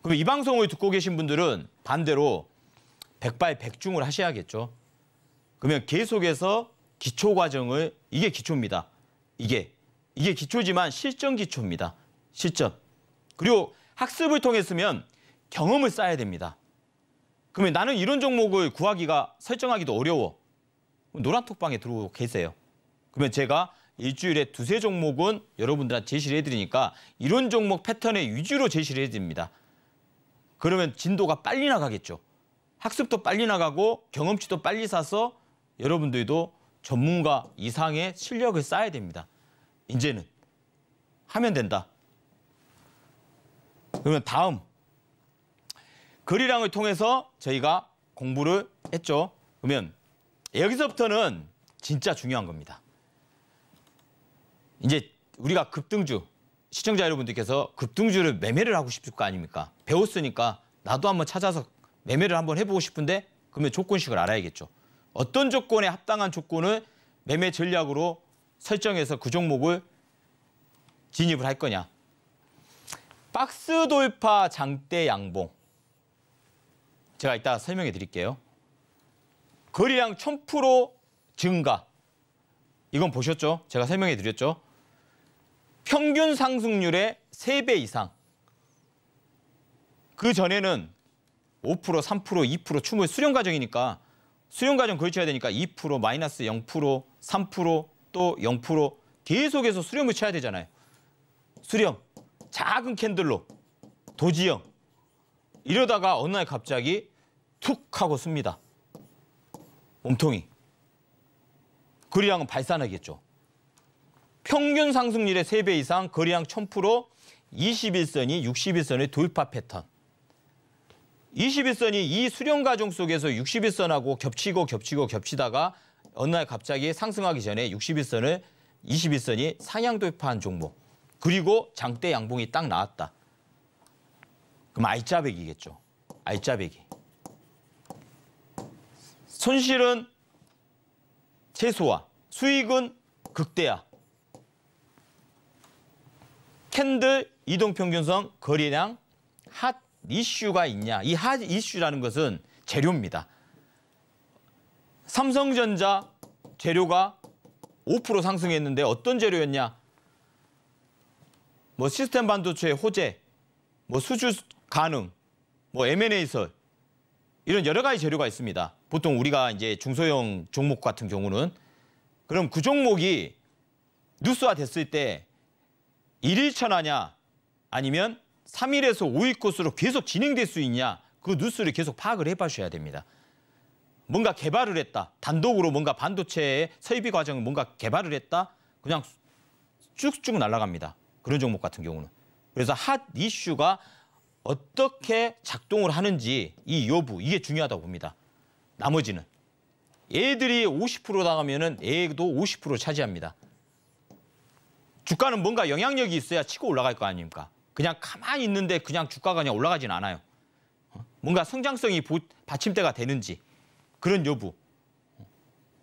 그럼 이 방송을 듣고 계신 분들은 반대로 백발백중을 하셔야겠죠. 그러면 계속해서 기초 과정을 이게 기초입니다. 이게 기초지만 실전 기초입니다. 실전. 그리고 학습을 통했으면 경험을 쌓아야 됩니다. 그러면 나는 이런 종목을 구하기가 설정하기도 어려워. 노란톡방에 들어오고 계세요. 그러면 제가 일주일에 두세 종목은 여러분들한테 제시를 해드리니까 이런 종목 패턴의 위주로 제시를 해드립니다. 그러면 진도가 빨리 나가겠죠. 학습도 빨리 나가고 경험치도 빨리 쌓아서 여러분들도 전문가 이상의 실력을 쌓아야 됩니다. 이제는 하면 된다. 그러면 다음 거리량을 통해서 저희가 공부를 했죠. 그러면 여기서부터는 진짜 중요한 겁니다. 이제 우리가 급등주, 시청자 여러분들께서 급등주를 매매를 하고 싶을 거 아닙니까? 배웠으니까 나도 한번 찾아서 매매를 한번 해보고 싶은데 그러면 조건식을 알아야겠죠. 어떤 조건에 합당한 조건을 매매 전략으로 설정해서 그 종목을 진입을 할 거냐. 박스 돌파 장대 양봉. 제가 이따 설명해 드릴게요. 거리량 1000% 증가. 이건 보셨죠? 제가 설명해 드렸죠? 평균 상승률의 3배 이상. 그 전에는 5%, 3%, 2% 춤을 수렴 과정이니까 수렴 과정 걸쳐야 되니까 2%, 마이너스 0%, 3%, 또 0% 계속해서 수렴을 쳐야 되잖아요. 수렴, 작은 캔들로, 도지형. 이러다가 어느 날 갑자기 툭 하고 씁니다. 몸통이. 거리량은 발산하겠죠. 평균 상승률의 3배 이상, 거리량 1000%, 21선이 61선의 돌파 패턴. 21선이 이 수렴 과정 속에서 61선하고 겹치다가 어느 날 갑자기 상승하기 전에 21선이 상향 돌파한 종목. 그리고 장대 양봉이 딱 나왔다. 그럼 알짜배기겠죠. 알짜배기. 손실은 최소화, 수익은 극대화. 캔들 이동평균선 거리량 핫 이슈가 있냐. 이 핫 이슈라는 것은 재료입니다. 삼성전자 재료가 5% 상승했는데 어떤 재료였냐. 뭐 시스템 반도체 호재, 뭐 수주 가능, 뭐 M&A설 이런 여러 가지 재료가 있습니다. 보통 우리가 이제 중소형 종목 같은 경우는 그럼 그 종목이 뉴스화 됐을 때 1일천하냐 아니면 3일에서 5일 코스로 계속 진행될 수 있냐 그 뉴스를 계속 파악을 해봐셔야 됩니다. 뭔가 개발을 했다. 단독으로 뭔가 반도체의 설비 과정을 뭔가 개발을 했다. 그냥 쭉쭉 날아갑니다. 그런 종목 같은 경우는. 그래서 핫 이슈가 어떻게 작동을 하는지 이 여부 이게 중요하다고 봅니다. 나머지는. 얘들이 50% 나가면은 얘도 50% 차지합니다. 주가는 뭔가 영향력이 있어야 치고 올라갈 거 아닙니까? 그냥 가만히 있는데 그냥 주가가 그냥 올라가진 않아요. 뭔가 성장성이 받침대가 되는지 그런 여부.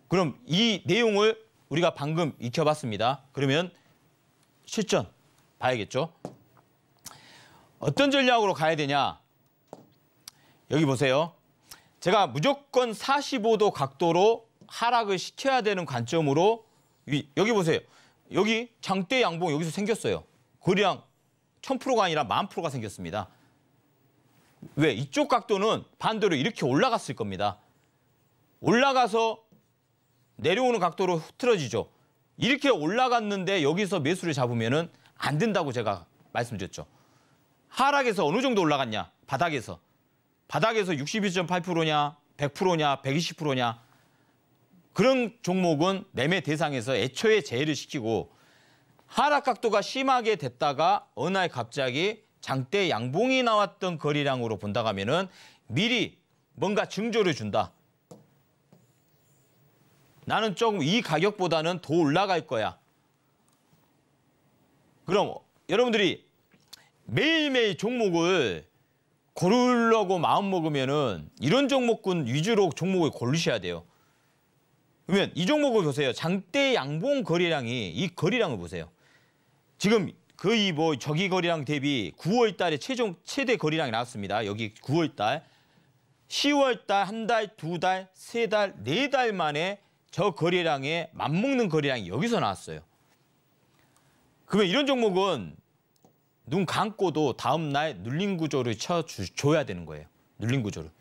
그럼 이 내용을 우리가 방금 익혀봤습니다. 그러면 실전 봐야겠죠. 어떤 전략으로 가야 되냐. 여기 보세요. 제가 무조건 45도 각도로 하락을 시켜야 되는 관점으로 여기 보세요. 여기 장대 양봉 여기서 생겼어요. 거래량 1000%가 아니라 10,000%가 생겼습니다. 왜? 이쪽 각도는 반대로 이렇게 올라갔을 겁니다. 올라가서 내려오는 각도로 흐트러지죠. 이렇게 올라갔는데 여기서 매수를 잡으면은 안 된다고 제가 말씀드렸죠. 하락에서 어느 정도 올라갔냐? 바닥에서 62.8%냐, 100%냐, 120%냐. 그런 종목은 매매 대상에서 애초에 제외를 시키고 하락 각도가 심하게 됐다가 어느 날 갑자기 장대 양봉이 나왔던 거래량으로 본다고 하면은 미리 뭔가 징조를 준다. 나는 조금 이 가격보다는 더 올라갈 거야. 그럼 여러분들이 매일매일 종목을 고르려고 마음먹으면은 이런 종목군 위주로 종목을 고르셔야 돼요. 그러면 이 종목을 보세요. 장대 양봉 거래량이 이 거래량을 보세요. 지금 거의 뭐 저기 거래량 대비 9월 달에 최대 거래량이 나왔습니다. 여기 9월 달, 10월 달, 한 달, 두 달, 세 달, 네 달 만에 저 거래량에 맞먹는 거래량이 여기서 나왔어요. 그러면 이런 종목은 눈 감고도 다음 날 눌림 구조를 쳐줘야 되는 거예요. 눌림 구조를.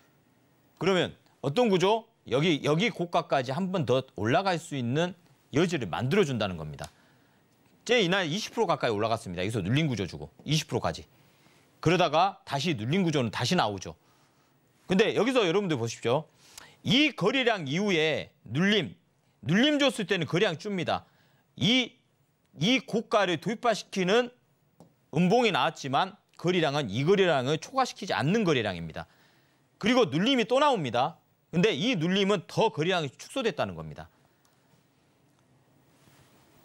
그러면 어떤 구조? 여기 고가까지 한 번 더 올라갈 수 있는 여지를 만들어준다는 겁니다. 이날 20% 가까이 올라갔습니다. 여기서 눌림 구조 주고 20%까지. 그러다가 다시 눌림 구조는 다시 나오죠. 근데 여기서 여러분들 보십시오. 이 거래량 이후에 눌림 줬을 때는 거래량 줍니다. 이 고가를 돌파시키는 음봉이 나왔지만 거래량은 이 거래량을 초과시키지 않는 거래량입니다. 그리고 눌림이 또 나옵니다. 근데 이 눌림은 더 거래량이 축소됐다는 겁니다.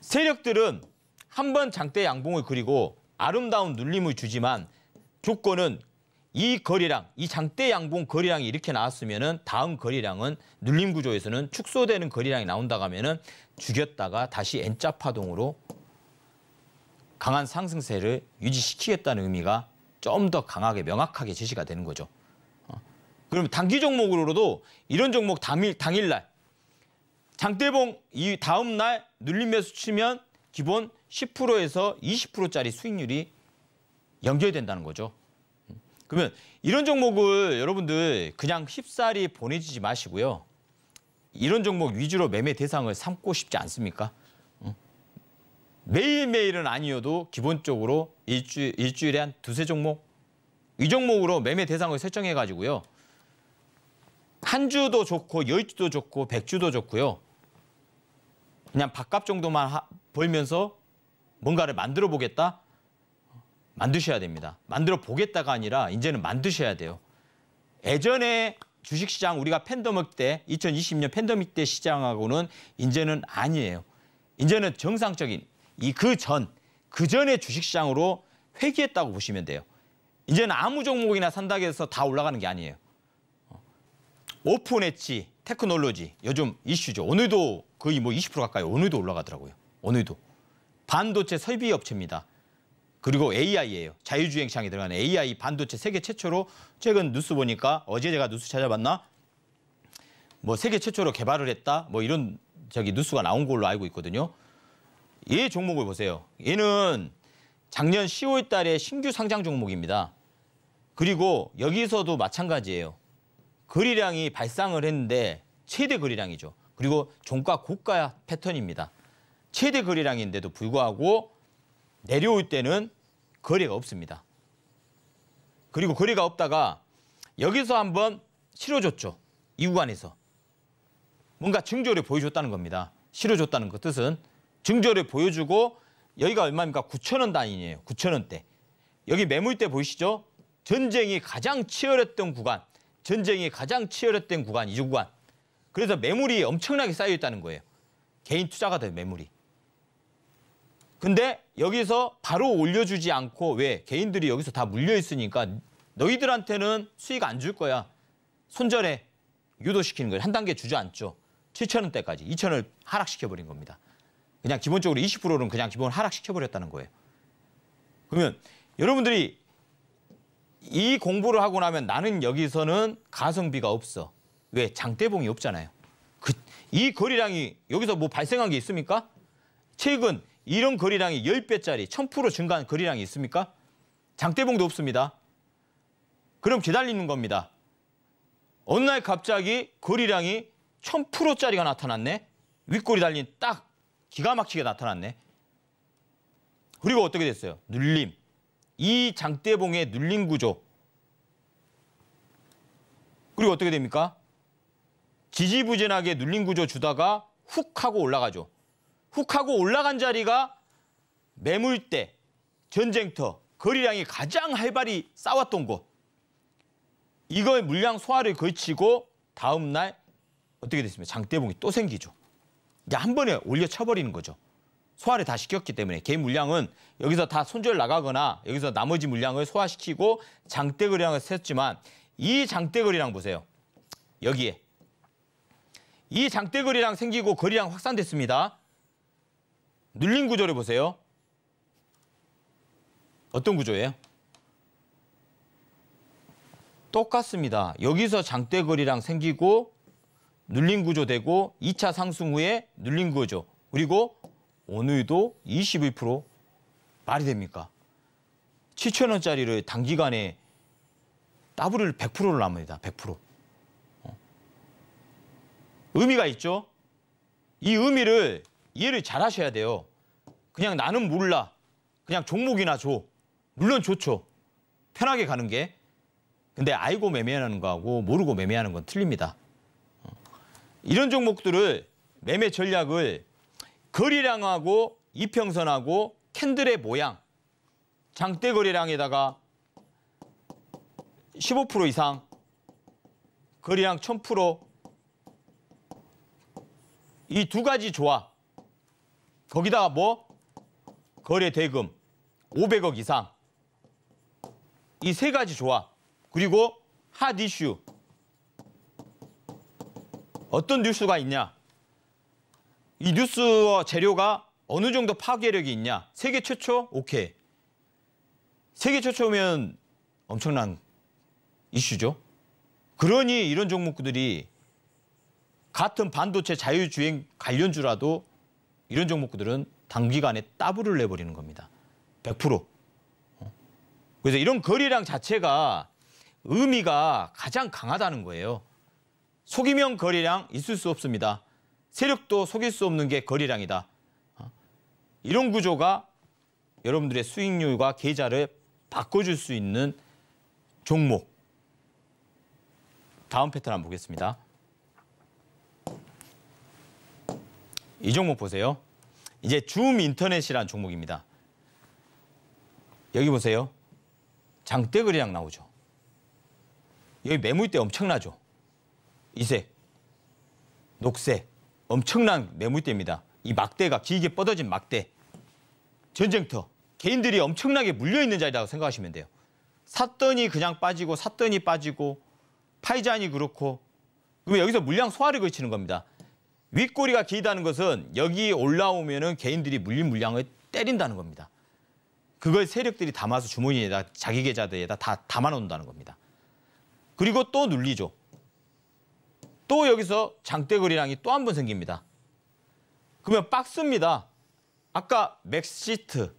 세력들은 한 번 장대 양봉을 그리고 아름다운 눌림을 주지만 조건은 이 거래량, 이 장대 양봉 거래량이 이렇게 나왔으면은 다음 거래량은 눌림 구조에서는 축소되는 거래량이 나온다고 하면은 죽였다가 다시 N자 파동으로 강한 상승세를 유지시키겠다는 의미가 좀 더 강하게 명확하게 제시가 되는 거죠. 그러면 단기 종목으로도 이런 종목 당일날 장대봉 이 다음 날 눌림 매수 치면 기본 10%에서 20%짜리 수익률이 연결된다는 거죠. 그러면 이런 종목을 여러분들 그냥 쉽사리 보내주지 마시고요. 이런 종목 위주로 매매 대상을 삼고 싶지 않습니까? 매일매일은 아니어도 기본적으로 일주일에 한 두세 종목? 이 종목으로 매매 대상을 설정해가지고요. 한 주도 좋고 10주도 좋고 100주도 좋고요. 그냥 밥값 정도만 벌면서 뭔가를 만들어 보겠다? 만드셔야 됩니다. 만들어 보겠다가 아니라 이제는 만드셔야 돼요. 예전에 주식시장 우리가 팬데믹 때 2020년 팬데믹 때 시장하고는 이제는 아니에요. 이제는 정상적인 그 전의 주식시장으로 회귀했다고 보시면 돼요. 이제는 아무 종목이나 산다고 해서 다 올라가는 게 아니에요. 오픈 엣지, 테크놀로지 요즘 이슈죠. 오늘도 거의 뭐 20% 가까이 오늘도 올라가더라고요. 오늘도. 반도체 설비 업체입니다. 그리고 AI예요. 자율주행 시장에 들어가는 AI 반도체 세계 최초로 최근 뉴스 보니까 어제 제가 뉴스 찾아봤나? 뭐 세계 최초로 개발을 했다? 뭐 이런 뉴스가 나온 걸로 알고 있거든요. 얘 종목을 보세요. 얘는 작년 10월 달에 신규 상장 종목입니다. 그리고 여기서도 마찬가지예요. 거래량이 발상을 했는데 최대 거래량이죠. 그리고 종가 고가 패턴입니다. 최대 거래량인데도 불구하고 내려올 때는 거래가 없습니다. 그리고 거래가 없다가 여기서 한번 실어줬죠. 이 구간에서. 뭔가 증조를 보여줬다는 겁니다. 실어줬다는 그 뜻은 증조를 보여주고 여기가 얼마입니까? 9,000원 단위예요. 9,000원대. 여기 매물대 보이시죠? 전쟁이 가장 치열했던 구간. 전쟁이 가장 치열했던 구간, 이 구간. 그래서 매물이 엄청나게 쌓여있다는 거예요. 개인 투자가 될 매물이. 근데 여기서 바로 올려주지 않고 왜? 개인들이 여기서 다 물려 있으니까 너희들한테는 수익 안 줄 거야. 손절해. 유도시키는 거예요. 한 단계 주저앉죠. 7,000원대까지 2,000원을 하락시켜버린 겁니다. 그냥 기본적으로 20%는 그냥 기본 하락시켜버렸다는 거예요. 그러면 여러분들이 이 공부를 하고 나면 나는 여기서는 가성비가 없어. 왜? 장대봉이 없잖아요. 이 거래량이 여기서 뭐 발생한 게 있습니까? 최근 이런 거래량이 10배짜리 1000% 증가한 거래량이 있습니까? 장대봉도 없습니다. 그럼 기다리는 겁니다. 어느 날 갑자기 거래량이 1000%짜리가 나타났네. 윗골이 달린 딱 기가 막히게 나타났네. 그리고 어떻게 됐어요? 눌림. 이 장대봉의 눌림 구조. 그리고 어떻게 됩니까? 지지부진하게 눌림 구조 주다가 훅 하고 올라가죠. 훅 하고 올라간 자리가 매물대, 전쟁터, 거래량이 가장 활발히 싸웠던 곳. 이거의 물량 소화를 거치고 다음 날 어떻게 됐습니까? 장대봉이 또 생기죠. 이제 한 번에 올려쳐버리는 거죠. 소화를 다 시켰기 때문에 개인 물량은 여기서 다 손절 나가거나 여기서 나머지 물량을 소화시키고 장대 거래량을 셌지만 이 장대 거래량 보세요. 여기에. 이 장대 거래량 생기고 거래량 확산됐습니다. 눌림 구조를 보세요. 어떤 구조예요? 똑같습니다. 여기서 장대 거래량 생기고 눌림 구조 되고 2차 상승 후에 눌림 구조. 그리고 오늘도 21% 말이 됩니까? 7,000원짜리를 단기간에 더블을 100%를 남습니다. 100%. 의미가 있죠? 이 의미를 이해를 잘 하셔야 돼요. 그냥 나는 몰라. 그냥 종목이나 줘. 물론 좋죠. 편하게 가는 게. 근데 알고 매매하는 거하고 모르고 매매하는 건 틀립니다. 이런 종목들을 매매 전략을 거래량하고 이평선하고 캔들의 모양, 장대 거래량에다가 15% 이상, 거래량 1000%, 이 두 가지 조합, 거기다가 뭐? 거래 대금 500억 이상, 이 세 가지 조합, 그리고 핫 이슈. 어떤 뉴스가 있냐? 이 뉴스 재료가 어느 정도 파괴력이 있냐? 세계 최초? 오케이. 세계 최초면 엄청난 이슈죠. 그러니 이런 종목들이 같은 반도체 자율주행 관련주라도 이런 종목들은 단기간에 더블을 내버리는 겁니다. 100%. 그래서 이런 거래량 자체가 의미가 가장 강하다는 거예요. 속이면 거래량 있을 수 없습니다. 세력도 속일 수 없는 게 거래량이다. 이런 구조가 여러분들의 수익률과 계좌를 바꿔줄 수 있는 종목. 다음 패턴 한번 보겠습니다. 이 종목 보세요. 이제 줌 인터넷이라는 종목입니다. 여기 보세요. 장대 거래량 나오죠. 여기 매물대 엄청나죠. 이색, 녹색. 엄청난 매물대입니다. 이 막대가 길게 뻗어진 막대. 전쟁터. 개인들이 엄청나게 물려있는 자리라고 생각하시면 돼요. 샀더니 그냥 빠지고 샀더니 빠지고 파이자니 그렇고 그러면 여기서 물량 소화를 거치는 겁니다. 윗꼬리가 길다는 것은 여기 올라오면은 개인들이 물린 물량을 때린다는 겁니다. 그걸 세력들이 담아서 주머니에다 자기 계좌들에다 다 담아놓는다는 겁니다. 그리고 또 눌리죠. 또 여기서 장대 거래량이 또 한 번 생깁니다. 그러면 박스입니다. 아까 맥시트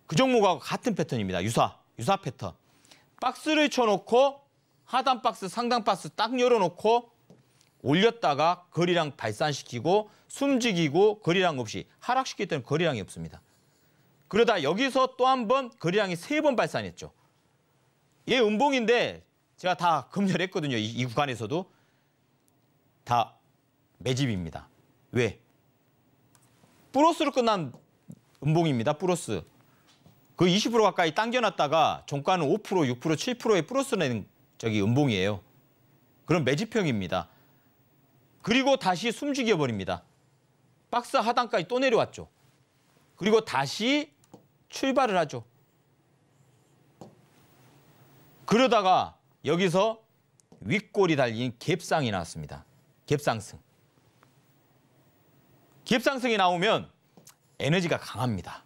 그 종목하고 같은 패턴입니다. 유사 패턴. 박스를 쳐놓고 하단 박스, 상단 박스 딱 열어놓고 올렸다가 거래량 발산시키고 숨지기고 거래량 없이 하락시킬 때는 거래량이 없습니다. 그러다 여기서 또 한 번 거래량이 3번 발산했죠. 얘 음봉인데 제가 다 검열했거든요. 이 구간에서도. 다 매집입니다. 왜? 플러스로 끝난 음봉입니다. 플러스. 그 20% 가까이 당겨놨다가 종가는 5%, 6%, 7%의 플러스 낸 음봉이에요. 그럼 매집형입니다. 그리고 다시 숨죽여 버립니다. 박스 하단까지 또 내려왔죠. 그리고 다시 출발을 하죠. 그러다가 여기서 윗골이 달린 갭상이 나왔습니다. 갭상승. 갭상승이 나오면 에너지가 강합니다.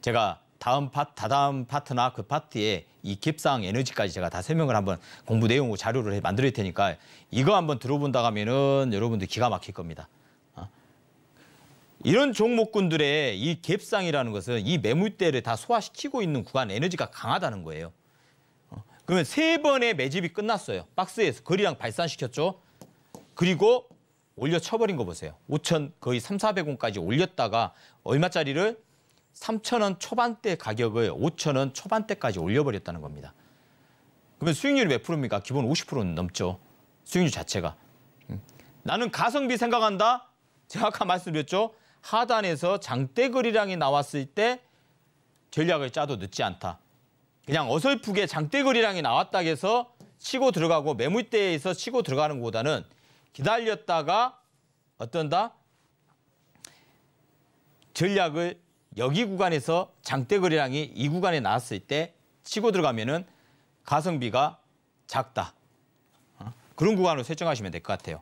제가 다다음 파트나 그 파트에 이 갭상 에너지까지 제가 다 설명을 한번 공부 내용으로 자료를 만들 테니까 이거 한번 들어본다 하면은 여러분들 기가 막힐 겁니다. 이런 종목군들의 이 갭상이라는 것은 이 매물대를 다 소화시키고 있는 구간 에너지가 강하다는 거예요. 그러면 3번의 매집이 끝났어요. 박스에서 거리량 발산시켰죠. 그리고 올려쳐버린 거 보세요. 5천 거의 3,400원까지 올렸다가 얼마짜리를 3,000원 초반대 가격을 5,000원 초반대까지 올려버렸다는 겁니다. 그러면 수익률이 몇 프로입니까? 기본 50%는 넘죠. 수익률 자체가. 나는 가성비 생각한다? 제가 아까 말씀드렸죠. 하단에서 장대 거리량이 나왔을 때 전략을 짜도 늦지 않다. 그냥 어설프게 장대 거리량이 나왔다 해서 치고 들어가고 매물대에서 치고 들어가는 것보다는 기다렸다가 어떤다? 전략을 여기 구간에서 장대 거래량이 이 구간에 나왔을 때 치고 들어가면은 가성비가 작다. 그런 구간으로 설정하시면 될 것 같아요.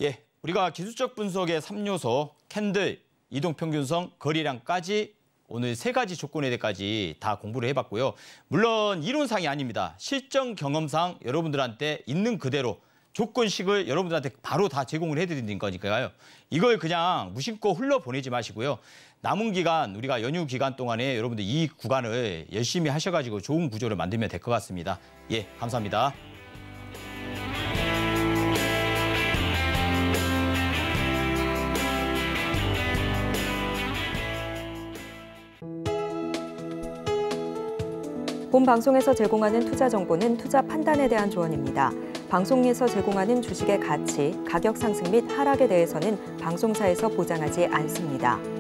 예, 우리가 기술적 분석의 3요소, 캔들, 이동평균선, 거래량까지 오늘 3가지 조건에 대해까지 다 공부를 해봤고요. 물론 이론상이 아닙니다. 실전 경험상 여러분들한테 있는 그대로 조건식을 여러분들한테 바로 다 제공을 해드리는 거니까요. 이걸 그냥 무심코 흘러보내지 마시고요. 남은 기간, 우리가 연휴 기간 동안에 여러분들 이 구간을 열심히 하셔가지고 좋은 구조를 만들면 될 것 같습니다. 예, 감사합니다. 본 방송에서 제공하는 투자 정보는 투자 판단에 대한 조언입니다. 방송에서 제공하는 주식의 가치, 가격 상승 및 하락에 대해서는 방송사에서 보장하지 않습니다.